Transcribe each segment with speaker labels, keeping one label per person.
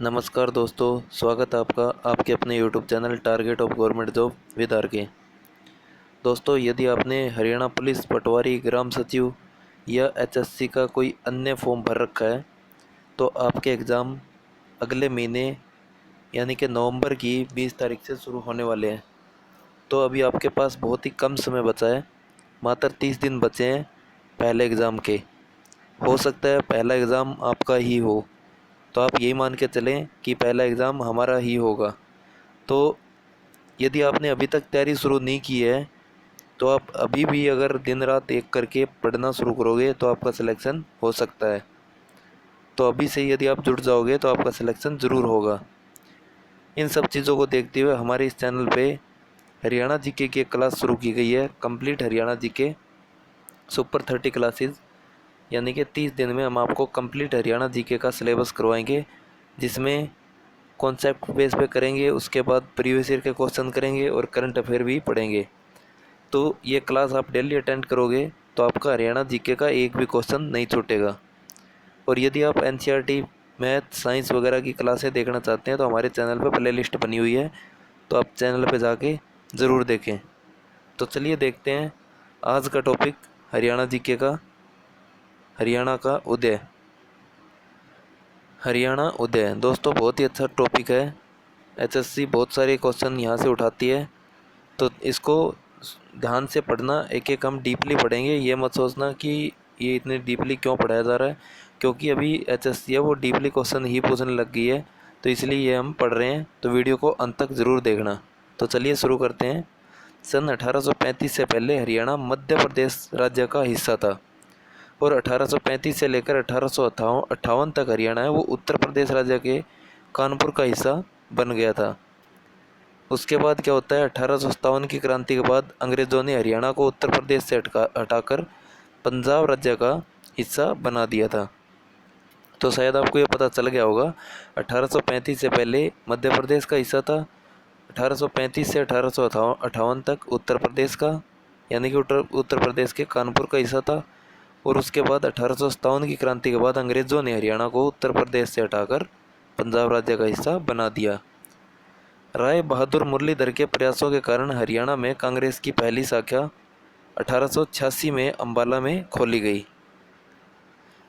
Speaker 1: नमस्कार दोस्तों, स्वागत है आपका आपके अपने YouTube channel target of government job with R K. दोस्तों, यदि आपने हरियाणा पुलिस पटवारी, ग्राम सचिव या एचएससी का कोई अन्य फॉर्म भर रखा है तो आपके एग्ज़ाम अगले महीने यानी कि नवंबर की 20 तारीख से शुरू होने वाले हैं। तो अभी आपके पास बहुत ही कम समय बचा है, मात्र 30 दिन बचे हैं पहले एग्ज़ाम के। हो सकता है पहला एग्ज़ाम आपका ही हो, तो आप यही मान के चलें कि पहला एग्ज़ाम हमारा ही होगा। तो यदि आपने अभी तक तैयारी शुरू नहीं की है तो आप अभी भी अगर दिन रात एक करके पढ़ना शुरू करोगे तो आपका सिलेक्शन हो सकता है। तो अभी से यदि आप जुट जाओगे तो आपका सिलेक्शन ज़रूर होगा। इन सब चीज़ों को देखते हुए हमारे इस चैनल पे हरियाणा जीके की एक क्लास शुरू की गई है, complete Haryana GK super 30 classes. यानी कि 30 दिन में हम आपको कंप्लीट हरियाणा जीके का सिलेबस करवाएंगे, जिसमें कॉन्सेप्ट बेस पे करेंगे, उसके बाद प्रीवियस ईयर के क्वेश्चन करेंगे और करंट अफेयर भी पढ़ेंगे। तो ये क्लास आप डेली अटेंड करोगे तो आपका हरियाणा जीके का एक भी क्वेश्चन नहीं छूटेगा। और यदि आप एनसीईआरटी, मैथ, साइंस वगैरह की क्लासें देखना चाहते हैं तो हमारे चैनल पर प्ले लिस्ट बनी हुई है, तो आप चैनल पर जाके ज़रूर देखें। तो चलिए देखते हैं आज का टॉपिक हरियाणा जीके का, हरियाणा का उदय। हरियाणा उदय दोस्तों बहुत ही अच्छा टॉपिक है। एचएससी बहुत सारे क्वेश्चन यहाँ से उठाती है, तो इसको ध्यान से पढ़ना। एक एक हम डीपली पढ़ेंगे, ये मत सोचना कि ये इतने डीपली क्यों पढ़ाया जा रहा है, क्योंकि अभी एचएससी है वो डीपली क्वेश्चन ही पूछने लग गई है, तो इसलिए ये हम पढ़ रहे हैं। तो वीडियो को अंत तक ज़रूर देखना। तो चलिए शुरू करते हैं। सन 1835 से पहले हरियाणा मध्य प्रदेश राज्य का हिस्सा था और 1835 से लेकर 1858 तक हरियाणा है वो उत्तर प्रदेश राज्य के कानपुर का हिस्सा बन गया था। उसके बाद क्या होता है, 1857 की क्रांति के बाद अंग्रेज़ों ने हरियाणा को उत्तर प्रदेश से हटाकर पंजाब राज्य का हिस्सा बना दिया था। तो शायद आपको ये पता चल गया होगा, 1835 से पहले मध्य प्रदेश का हिस्सा था, 1835 से 1858 तक उत्तर प्रदेश का यानी कि उत्तर प्रदेश के कानपुर का हिस्सा था। और उसके बाद 1857 की क्रांति के बाद अंग्रेज़ों ने हरियाणा को उत्तर प्रदेश से हटाकर पंजाब राज्य का हिस्सा बना दिया। राय बहादुर मुरलीधर के प्रयासों के कारण हरियाणा में कांग्रेस की पहली शाखा 1886 में अंबाला में खोली गई।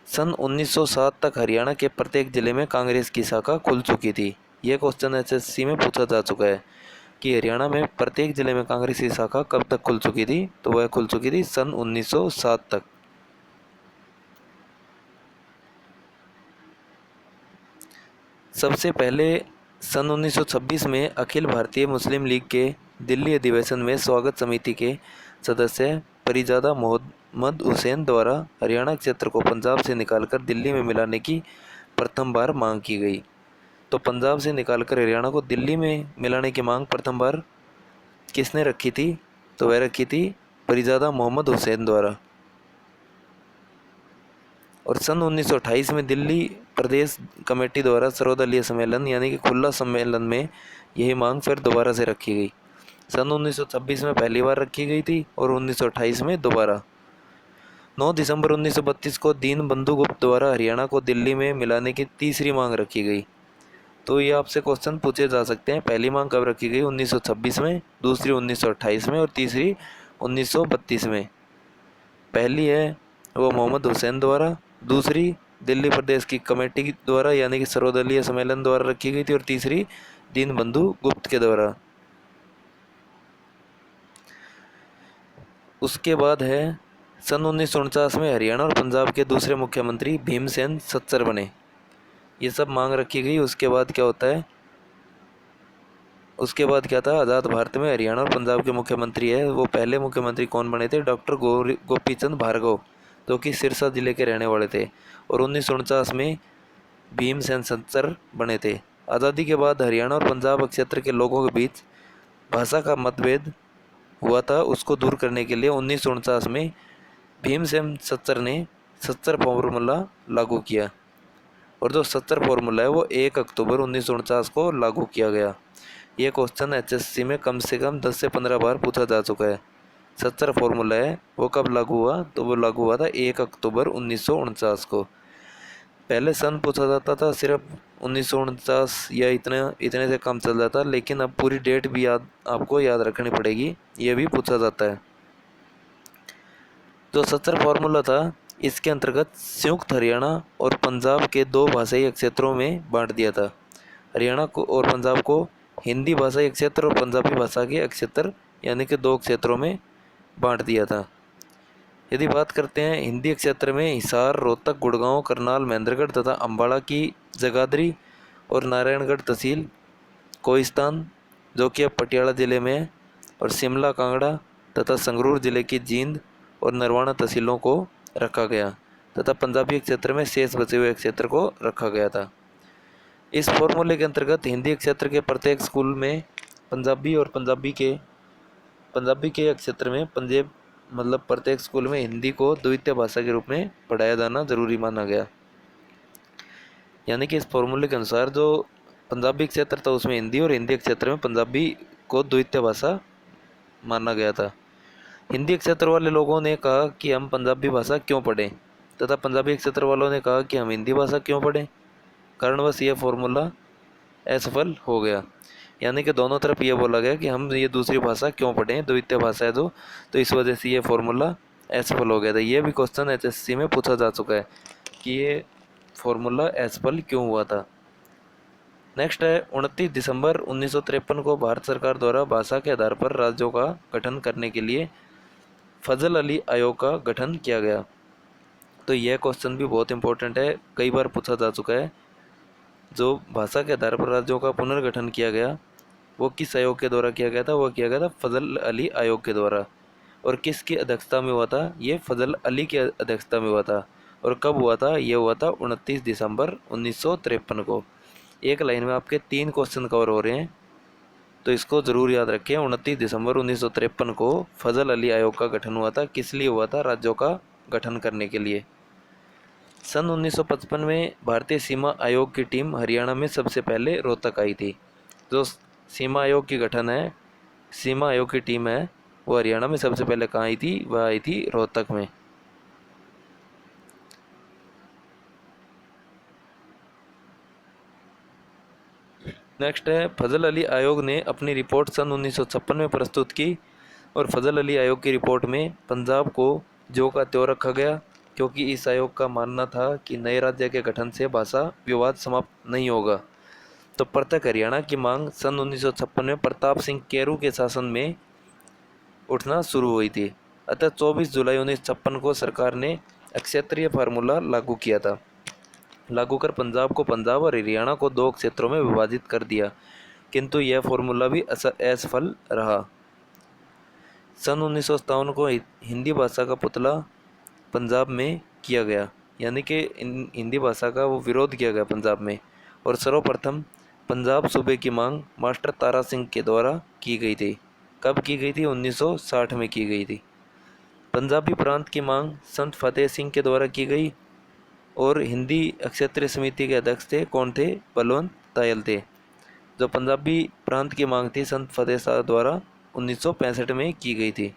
Speaker 1: सन 1907 तक हरियाणा के प्रत्येक जिले में कांग्रेस की शाखा खुल चुकी थी। यह क्वेश्चन एचएससी में पूछा जा चुका है कि हरियाणा में प्रत्येक जिले में कांग्रेस की शाखा कब तक खुल चुकी थी, तो वह खुल चुकी थी सन 1907 तक। सबसे पहले सन 1926 में अखिल भारतीय मुस्लिम लीग के दिल्ली अधिवेशन में स्वागत समिति के सदस्य परिजादा मोहम्मद हुसैन द्वारा हरियाणा क्षेत्र को पंजाब से निकालकर दिल्ली में मिलाने की प्रथम बार मांग की गई। तो पंजाब से निकालकर हरियाणा को दिल्ली में मिलाने की मांग प्रथम बार किसने रखी थी, तो वह रखी थी परिजादा मोहम्मद हुसैन द्वारा। और सन 1928 में दिल्ली प्रदेश कमेटी द्वारा सर्वदलीय सम्मेलन यानी कि खुला सम्मेलन में यही मांग फिर दोबारा से रखी गई। सन 1926 में पहली बार रखी गई थी और 1928 में दोबारा। 9 दिसंबर 1932 को दीन बंधु गुप्त द्वारा हरियाणा को दिल्ली में मिलाने की तीसरी मांग रखी गई। तो ये आपसे क्वेश्चन पूछे जा सकते हैं, पहली मांग कब रखी गई, 1926 में, दूसरी 1928 में और तीसरी 1932 में। पहली है वो मोहम्मद हुसैन द्वारा, दूसरी दिल्ली प्रदेश की कमेटी द्वारा यानी कि सर्वदलीय सम्मेलन द्वारा रखी गई थी और तीसरी दीन बंधु गुप्त के द्वारा। उसके बाद है सन 1949 में हरियाणा और पंजाब के दूसरे मुख्यमंत्री भीमसेन सच्चर बने। ये सब मांग रखी गई। उसके बाद क्या होता है, उसके बाद क्या था, आज़ाद भारत में हरियाणा और पंजाब के मुख्यमंत्री है वो पहले मुख्यमंत्री कौन बने थे, डॉक्टर गोपीचंद भार्गव, जो कि सिरसा जिले के रहने वाले थे। और 1949 में भीमसेन सच्चर बने थे। आज़ादी के बाद हरियाणा और पंजाब क्षेत्र के लोगों के बीच भाषा का मतभेद हुआ था, उसको दूर करने के लिए 1949 में भीमसेन सच्चर ने सच्चर फॉर्मूला लागू किया। और जो सच्चर फॉर्मूला है वो 1 अक्टूबर 1949 को लागू किया गया। ये क्वेश्चन एचएससी में कम से कम 10 से 15 बार पूछा जा चुका है। सच्चर फॉर्मूला है वो कब लागू हुआ, तो वो लागू हुआ था 1 अक्टूबर 1949 को। पहले सन पूछा जाता था सिर्फ 1949 या इतने से कम चल जाता, लेकिन अब पूरी डेट भी आपको याद रखनी पड़ेगी, ये भी पूछा जाता है। जो सत्तर फॉर्मूला था, इसके अंतर्गत संयुक्त हरियाणा और पंजाब के दो भाषाई क्षेत्रों में बांट दिया था। हरियाणा को और पंजाब को हिंदी भाषाई क्षेत्र और पंजाबी भाषा के क्षेत्र यानी कि दो क्षेत्रों में बांट दिया था। यदि बात करते हैं हिंदी क्षेत्र में, हिसार, रोहतक, गुड़गांव, करनाल, महेंद्रगढ़ तथा अम्बाड़ा की जगाधरी और नारायणगढ़ तहसील, कोहिस्तान जो कि अब पटियाला जिले में है, और शिमला, कांगड़ा तथा संगरूर जिले की जींद और नरवाना तहसीलों को रखा गया तथा पंजाबी क्षेत्र में शेष बचे हुए क्षेत्र को रखा गया था। इस फॉर्मूले के अंतर्गत हिंदी क्षेत्र के प्रत्येक स्कूल में पंजाबी और पंजाबी के क्षेत्र में पंजाब मतलब प्रत्येक स्कूल में हिंदी को द्वितीय भाषा के रूप में पढ़ाया जाना जरूरी माना गया। यानी कि इस फॉर्मूले के अनुसार जो पंजाबी क्षेत्र था उसमें हिंदी और हिंदी क्षेत्र में पंजाबी को द्वितीय भाषा माना गया था। हिंदी क्षेत्र वाले लोगों ने कहा कि हम पंजाबी भाषा क्यों पढ़ें, तथा पंजाबी क्षेत्र वालों ने कहा कि हम हिंदी भाषा क्यों पढ़ें। कारणवश यह फॉर्मूला असफल हो गया। यानी कि दोनों तरफ ये बोला गया कि हम ये दूसरी भाषा क्यों पढ़ें, द्वितीय भाषा है जो, तो इस वजह से ये फॉर्मूला असफल हो गया था। ये भी क्वेश्चन एचएससी में पूछा जा चुका है कि ये फॉर्मूला असफल क्यों हुआ था। नेक्स्ट है 29 दिसंबर 1953 को भारत सरकार द्वारा भाषा के आधार पर राज्यों का गठन करने के लिए फजल अली आयोग का गठन किया गया। तो यह क्वेश्चन भी बहुत इंपॉर्टेंट है, कई बार पूछा जा चुका है। जो भाषा के आधार पर राज्यों का पुनर्गठन किया गया वो किस आयोग के द्वारा किया गया था, वो किया गया था फजल अली आयोग के द्वारा। और किसकी अध्यक्षता में हुआ था, ये फजल अली की अध्यक्षता में हुआ था। और कब हुआ था, ये हुआ था 29 दिसंबर 1953 को। एक लाइन में आपके 3 क्वेश्चन कवर हो रहे हैं, तो इसको ज़रूर याद रखें। 29 दिसंबर 1953 को फजल अली आयोग का गठन हुआ था। किस लिए हुआ था, राज्यों का गठन करने के लिए। सन 1955 में भारतीय सीमा आयोग की टीम हरियाणा में सबसे पहले रोहतक आई थी। जो सीमा आयोग की गठन है, सीमा आयोग की टीम है, वो हरियाणा में सबसे पहले कहाँ आई थी, वह आई थी रोहतक में। नेक्स्ट है फजल अली आयोग ने अपनी रिपोर्ट सन 1956 में प्रस्तुत की, और फजल अली आयोग की रिपोर्ट में पंजाब को ज्यों का त्यों रखा गया, क्योंकि इस आयोग का मानना था कि नए राज्य के गठन से भाषा विवाद समाप्त नहीं होगा। तो पृथक हरियाणा की मांग सन 1956 में प्रताप सिंह केरू के शासन में उठना शुरू हुई थी। अतः 24 जुलाई 1956 को सरकार ने क्षेत्रीय फार्मूला लागू किया था। लागू कर पंजाब को पंजाब और हरियाणा को 2 क्षेत्रों में विभाजित कर दिया, किंतु यह फार्मूला भी असफल रहा। सन 1957 को हिंदी भाषा का पुतला पंजाब में किया गया, यानी कि हिंदी भाषा का वो विरोध किया गया पंजाब में। और सर्वप्रथम पंजाब सूबे की मांग मास्टर तारा सिंह के द्वारा की गई थी। कब की गई थी, 1960 में की गई थी। पंजाबी प्रांत की मांग संत फतेह सिंह के द्वारा की गई, और हिंदी क्षेत्रीय समिति के अध्यक्ष थे कौन थे, बलवंत तायल थे। जो पंजाबी प्रांत की मांग थी संत फतेह शाह द्वारा 1965 में की गई थी।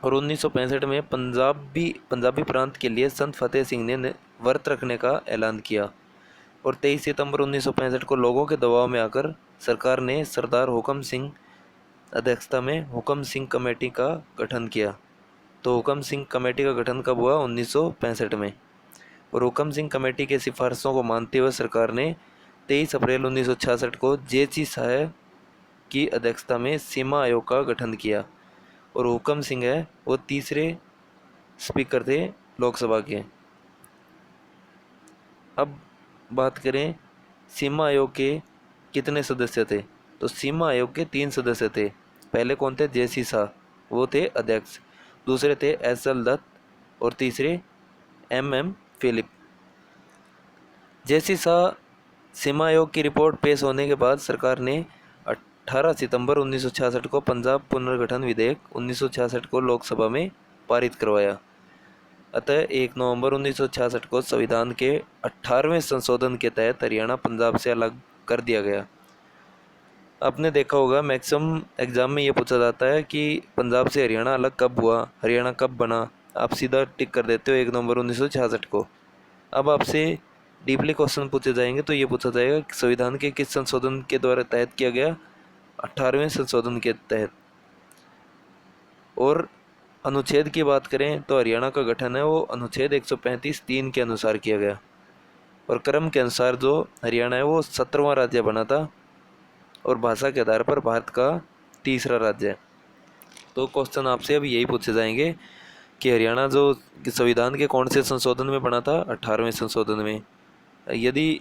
Speaker 1: और 1965 में पंजाबी प्रांत के लिए संत फतेह सिंह ने व्रत रखने का ऐलान किया। और 23 सितंबर 1965 को लोगों के दबाव में आकर सरकार ने सरदार हुकम सिंह अध्यक्षता में हुकम सिंह कमेटी का गठन किया। तो हुकम सिंह कमेटी का गठन कब हुआ, 1965 में। और हुकम सिंह कमेटी के सिफारिशों को मानते हुए सरकार ने 23 अप्रैल 1966 को जे.सी. शाह की अध्यक्षता में सीमा आयोग का गठन किया। और हुकम सिंह है वो तीसरे स्पीकर थे लोकसभा के। अब बात करें सीमा आयोग के कितने सदस्य थे, तो सीमा आयोग के 3 सदस्य थे। पहले कौन थे, जे.सी. शाह, वो थे अध्यक्ष। दूसरे थे एस.एल. दत्त, और तीसरे एम.एम. फिलिप। जे.सी. शाह सीमा आयोग की रिपोर्ट पेश होने के बाद सरकार ने 18 सितंबर 1966 को पंजाब पुनर्गठन विधेयक 1966 को लोकसभा में पारित करवाया। अतः 1 नवंबर 1966 को संविधान के 18वें संशोधन के तहत हरियाणा पंजाब से अलग कर दिया गया। आपने देखा होगा मैक्सिमम एग्जाम में ये पूछा जाता है कि पंजाब से हरियाणा अलग कब हुआ, हरियाणा कब बना। आप सीधा टिक कर देते हो 1 नवंबर 1966 को। अब आपसे डीपली क्वेश्चन पूछे जाएंगे तो ये पूछा जाएगा कि संविधान के किस संशोधन के द्वारा तहत किया गया, 18वें संशोधन के तहत। और अनुच्छेद की बात करें तो हरियाणा का गठन है वो अनुच्छेद 135(3) के अनुसार किया गया। और क्रम के अनुसार जो हरियाणा है वो 17वां राज्य बना था और भाषा के आधार पर भारत का तीसरा राज्य है। तो क्वेश्चन आपसे अब यही पूछे जाएंगे कि हरियाणा जो संविधान के कौन से संशोधन में बना था, 18वें संशोधन में। यदि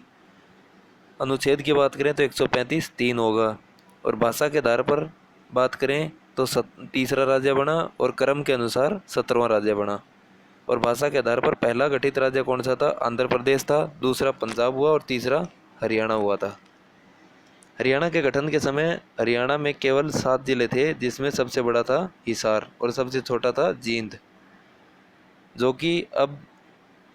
Speaker 1: अनुच्छेद की बात करें तो 135(3) होगा। और भाषा के आधार पर बात करें तो तीसरा राज्य बना और क्रम के अनुसार 17वां राज्य बना। और भाषा के आधार पर पहला गठित राज्य कौन सा था, आंध्र प्रदेश था, दूसरा पंजाब हुआ और तीसरा हरियाणा हुआ था। हरियाणा के गठन के समय हरियाणा में केवल 7 जिले थे, जिसमें सबसे बड़ा था हिसार और सबसे छोटा था जींद। जो कि अब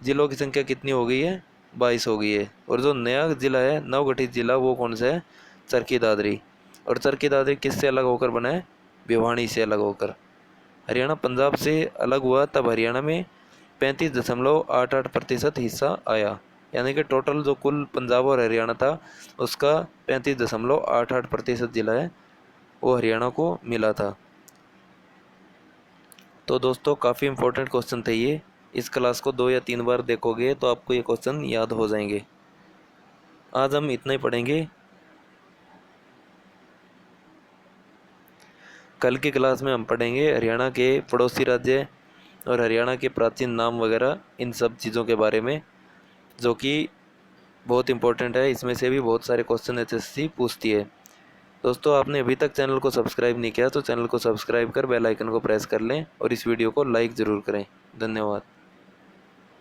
Speaker 1: जिलों की संख्या कितनी हो गई है, 22 हो गई है। और जो नया जिला है, नवगठित जिला, वो कौन सा है, चरखी दादरी। और चरखी दादरी किससे अलग होकर बना है, भिवानी से अलग होकर। हरियाणा पंजाब से अलग हुआ तब हरियाणा में 35.88% हिस्सा आया। यानी कि टोटल जो कुल पंजाब और हरियाणा था उसका 35.88% जिला है वो हरियाणा को मिला था। तो दोस्तों काफ़ी इम्पोर्टेंट क्वेश्चन थे ये। इस क्लास को 2 या 3 बार देखोगे तो आपको ये क्वेश्चन याद हो जाएंगे। आज हम इतना ही पढ़ेंगे। कल की क्लास में हम पढ़ेंगे हरियाणा के पड़ोसी राज्य और हरियाणा के प्राचीन नाम वगैरह, इन सब चीज़ों के बारे में, जो कि बहुत इंपॉर्टेंट है। इसमें से भी बहुत सारे क्वेश्चन एचएससी पूछती है। दोस्तों आपने अभी तक चैनल को सब्सक्राइब नहीं किया तो चैनल को सब्सक्राइब कर बेल आइकन को प्रेस कर लें और इस वीडियो को लाइक ज़रूर करें। धन्यवाद।